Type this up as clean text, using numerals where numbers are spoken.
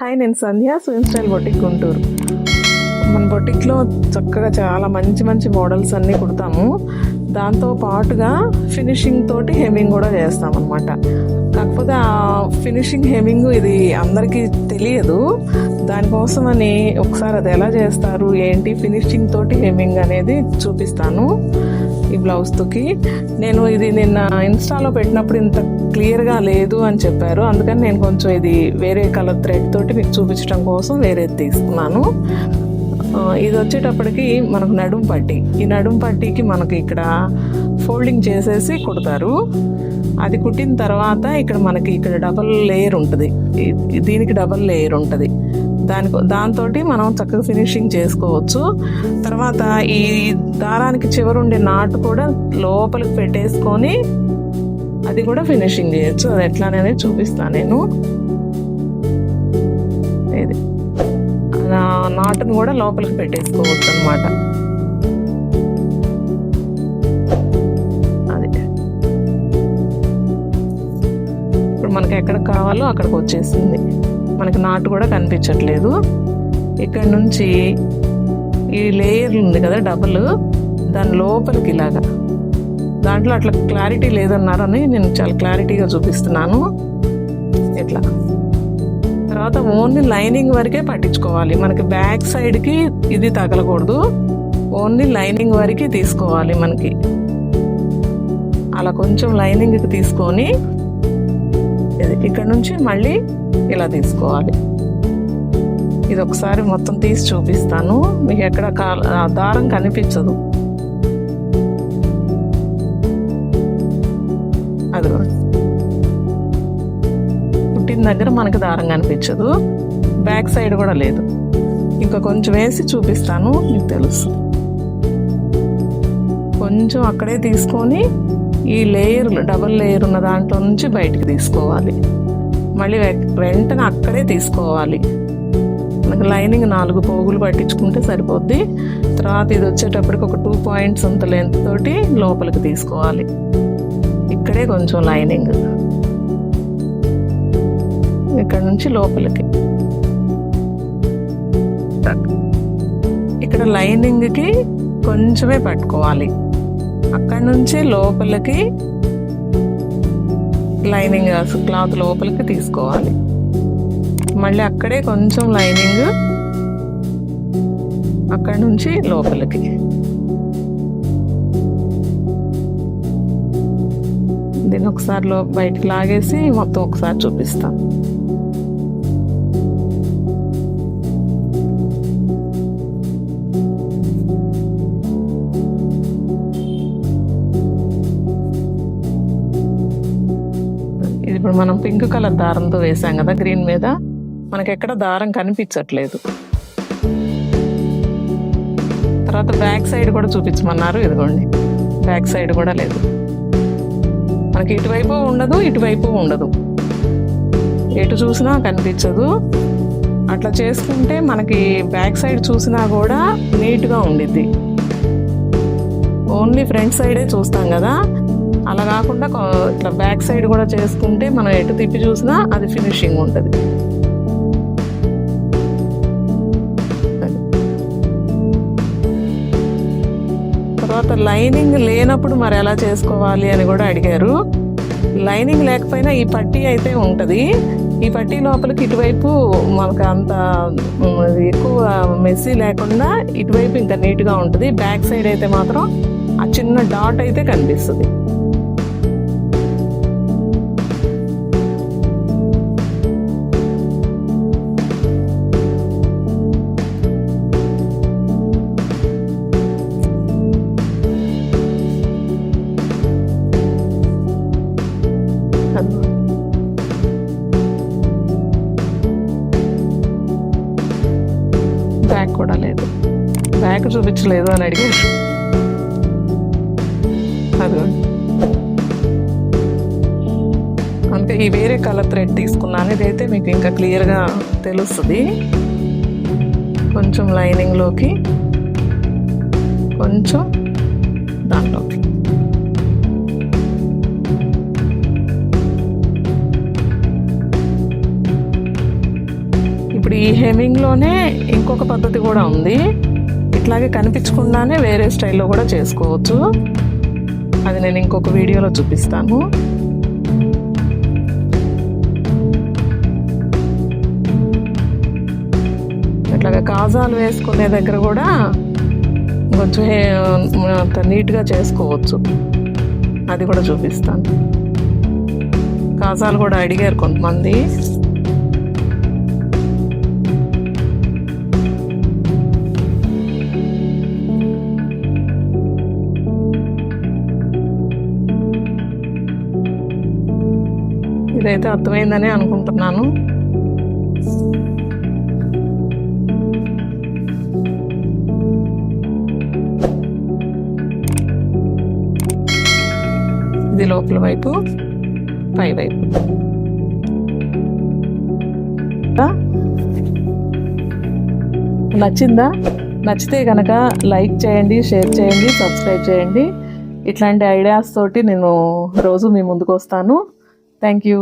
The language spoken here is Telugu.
హాయ్, నేను సంధ్య, స్విమ్ స్టైల్ బొటిక్ గుంటూరు. మన బొటిక్లో చక్కగా చాలా మంచి మంచి మోడల్స్ అన్నీ కుడతాము. దాంతో పాటుగా ఫినిషింగ్ తోటి హెమ్మింగ్ కూడా చేస్తాం అనమాట. కాకపోతే ఆ ఫినిషింగ్ హెమ్మింగ్ ఇది అందరికీ తెలియదు. దానికోసమని ఒకసారి అది ఎలా చేస్తారు ఏంటి ఫినిషింగ్ తోటి హెమ్మింగ్ అనేది చూపిస్తాను. ఈ బ్లౌజ్కి నేను ఇది నిన్న ఇన్స్టాలో పెట్టినప్పుడు ఇంత క్లియర్గా లేదు అని చెప్పారు. అందుకని నేను కొంచెం ఇది వేరే కలర్ థ్రెడ్ తోటి మీకు చూపించడం కోసం వేరేది తీసుకున్నాను. ఇది వచ్చేటప్పటికి మనకు నడుం పట్టీ. ఈ నడుం పట్టీకి మనకి ఇక్కడ ఫోల్డింగ్ చేసేసి కుడతారు. అది కుట్టిన తర్వాత ఇక్కడ డబల్ లేయర్ ఉంటుంది. దీనికి డబల్ లేయర్ ఉంటుంది. దాంతో మనం చక్కగా ఫినిషింగ్ చేసుకోవచ్చు. తర్వాత ఈ దారానికి చివరుండే నాటు కూడా లోపలికి పెట్టేసుకొని అది కూడా ఫినిషింగ్ చేయొచ్చు. అది ఎట్లా అనేది చూపిస్తాను నేను. ఇది నాటును కూడా లోపలికి పెట్టేసుకోవచ్చు అనమాట. అది ఇప్పుడు మనకి ఎక్కడ కావాలో అక్కడికి వచ్చేసింది. మనకి నాటు కూడా కనిపించట్లేదు. ఇక్కడ నుంచి ఈ లేయర్ ఉంది కదా డబుల్, దాని లోపలికి ఇలాగా, దాంట్లో అట్లా క్లారిటీ లేదన్నారని నేను చాలా క్లారిటీగా చూపిస్తున్నాను. ఇట్లా తర్వాత ఓన్లీ లైనింగ్ వరకే పట్టించుకోవాలి. మనకి బ్యాక్ సైడ్కి ఇది తగలకూడదు. ఓన్లీ లైనింగ్ వరకే తీసుకోవాలి. మనకి అలా కొంచెం లైనింగ్కి తీసుకొని ఇక్కడ నుంచి మళ్ళీ ఇలా తీసుకోవాలి. ఇది ఒకసారి మొత్తం తీసి చూపిస్తాను. మీకు ఎక్కడ దారం కనిపించదు. అది పుట్టిన దగ్గర మనకి దారం కనిపించదు. బ్యాక్ సైడ్ కూడా లేదు. ఇంకా కొంచెం వేసి చూపిస్తాను, మీకు తెలుసు. కొంచెం అక్కడే తీసుకొని ఈ లేయర్ డబుల్ లేయర్ ఉన్న దాంట్లో నుంచి బయటికి తీసుకోవాలి. మళ్ళీ వెంటనే అక్కడే తీసుకోవాలి. మనకి లైనింగ్ 4 పోగులు పట్టించుకుంటే సరిపోద్ది. తర్వాత ఇది వచ్చేటప్పటికి ఒక 2 పాయింట్స్ అంత లెంత్ తోటి లోపలికి తీసుకోవాలి. ఇక్కడే కొంచెం లైనింగ్, ఇక్కడ నుంచి లోపలికి. ఇక్కడ లైనింగ్కి కొంచెమే పట్టుకోవాలి. అక్కడ నుంచి లోపలికి లైనింగ్ క్లాత్ లోపలికి తీసుకోవాలి. మళ్ళీ అక్కడే కొంచెం లైనింగ్, అక్కడ నుంచి లోపలికి. దీన్ని ఒకసారి బయటికి లాగేసి మొత్తం ఒకసారి చూపిస్తాను. ఇప్పుడు మనం పింక్ కలర్ దారంతో వేసాం కదా గ్రీన్ మీద, మనకి ఎక్కడ దారం కనిపించట్లేదు. తర్వాత బ్యాక్ సైడ్ కూడా చూపించమన్నారు. ఇదిగోండి, బ్యాక్ సైడ్ కూడా లేదు. మనకి ఇటువైపు ఉండదు, ఇటువైపు ఉండదు. ఎటు చూసినా కనిపించదు. అట్లా చేసుకుంటే మనకి బ్యాక్ సైడ్ చూసినా కూడా నీట్గా ఉండిద్ది. ఓన్లీ ఫ్రంట్ సైడే చూస్తాం కదా, అలా కాకుండా ఇట్లా బ్యాక్ సైడ్ కూడా చేసుకుంటే మనం ఎటు తిప్పి చూసినా అది ఫినిషింగ్ ఉంటుంది. తర్వాత లైనింగ్ లేనప్పుడు మరి ఎలా చేసుకోవాలి అని కూడా అడిగారు. లైనింగ్ లేకపోయినా ఈ పట్టీ అయితే ఉంటుంది. ఈ పట్టీ లోపలికి ఇటువైపు మనకు అంత ఎక్కువ మెస్సీ లేకుండా ఇటువైపు ఇంకా నీట్గా ఉంటుంది. బ్యాక్ సైడ్ అయితే మాత్రం ఆ చిన్న డాట్ అయితే కనిపిస్తుంది. బ్యాక్ కూడా లేదు. బ్యాక్ చూపించలేదు అని అడిగారు. అదిగోండి, అందుకే ఈ వేరే కలర్ థ్రెడ్ తీసుకున్నాను. ఇదైతే మీకు ఇంకా క్లియర్గా తెలుస్తుంది. కొంచెం లైనింగ్లోకి, కొంచెం దాంట్లోకి. ఇప్పుడు ఈ హెమ్మింగ్లోనే ఇంకొక పద్ధతి కూడా ఉంది. ఇట్లాగే కనిపించకుండానే వేరే స్టైల్లో కూడా చేసుకోవచ్చు. అది నేను ఇంకొక వీడియోలో చూపిస్తాను. ఇట్లాగా కాజాలు వేసుకునే దగ్గర కూడా కొంచెం నీట్గా చేసుకోవచ్చు. అది కూడా చూపిస్తాను. కాజాలు కూడా అడిగారు కొంతమంది. ఇదైతే అర్థమైందని అనుకుంటున్నాను. ఇది లోపల వైపు, పై వైపు. నచ్చిందా? నచ్చితే కనుక లైక్ చేయండి, షేర్ చేయండి, సబ్స్క్రైబ్ చేయండి. ఇట్లాంటి ఐడియాస్ తోటి నేను రోజు మీ ముందుకు వస్తాను. Thank you.